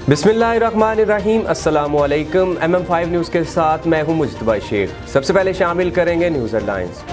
बिस्मिल्लाहिर्रहमानिर्रहीम, अस्सलामुअलैकुम। MM5 news के साथ मैं हूं मुज्तबा शेख। सबसे पहले शामिल करेंगे न्यूज़ हेडलाइंस।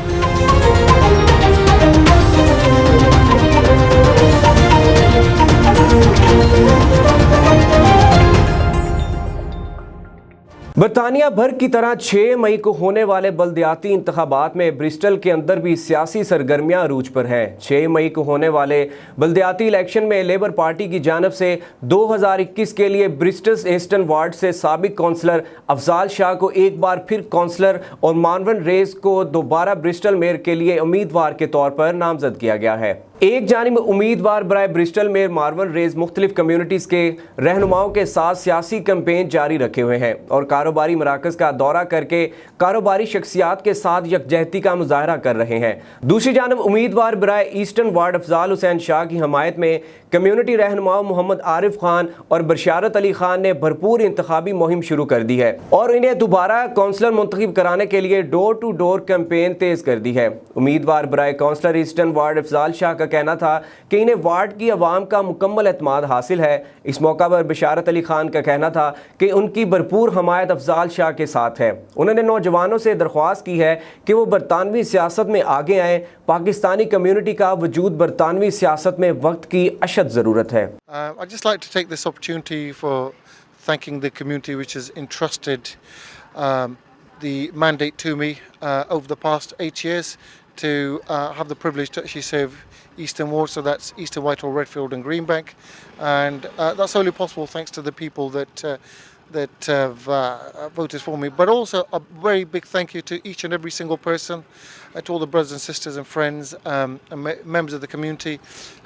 बरतानिया भर की तरह 6 मई को होने वाले बल्दियाती इंतखाबात में ब्रिस्टल के अंदर भी सियासी सरगर्मियां अरूज पर हैं। 6 मई को होने वाले बल्दियाती इलेक्शन में लेबर पार्टी की जानब से 2021 के लिए ब्रिस्टल ईस्टर्न वार्ड से साबिक कौंसलर अफजाल शाह को एक बार फिर कौंसलर और मार्वन रेस को दोबारा ब्रिस्टल मेयर के लिए उम्मीदवार के तौर पर नामजद किया गया है। एक जानिब उम्मीदवार बराए ब्रिस्टल मेयर मार्वन रेस मुख्तलिफ कम्यूनिटीज़ के रहनुमाओं के साथ सियासी कैंपेन जारी रखे हुए हैं और कारोबारी मराकज़ का दौरा करके कारोबारी शख्सियात के साथ यकजहती का मुजाहरा कर रहे हैं। दूसरी जानिब उम्मीदवार बराए ईस्टर्न वार्ड अफजाल हुसैन शाह की हमायत में कम्यूनिटी रहनुमा मोहम्मद आरिफ खान और बशारत अली खान ने भरपूर इंतखाबी मुहिम शुरू कर दी है और इन्हें दोबारा कौंसलर मुंतखब कराने के लिए डोर टू डोर कैंपेन तेज कर दी है। उम्मीदवार बराए councillor eastern ward Afzal Shah का कहना था कि इन्हें वार्ड की आवाम का मुकम्मल एतमाद हासिल है। इस मौका पर बशारत अली खान का कहना था कि उनकी भरपूर हमायत अफजाल शाह के साथ है। उन्होंने नौजवानों से दरख्वास्त की है कि वो बरतानवी सियासत में आगे आएँ। पाकिस्तानी कम्यूनिटी का वजूद बरतानवी सियासत में वक्त की अशद ज़रूरत है। I'd just like to take this opportunity for thanking the community which has entrusted the mandate to me over the past 8 years to have the privilege to actually serve Eastern Ward, so that's Eastern, Whitehall, Redfield and Greenbank, and that's only possible thanks to the people that have voted for me, but also a very big thank you to each and every single person, to all the brothers and sisters and friends and members of the community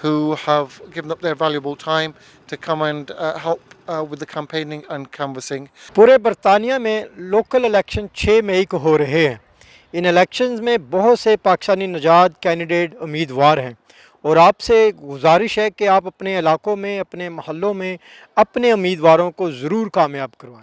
who have given up their valuable time to come and help with the campaigning and canvassing. पूरे बरतानिया में local election 6 मई को हो रहे हैं। इन elections में बहुत से पाकिस्तानी नजाद कैंडिडेट उम्मीदवार हैं और आपसे गुजारिश है कि आप अपने इलाकों में, अपने महल्लों में अपने उम्मीदवारों को ज़रूर कामयाब करवाएं।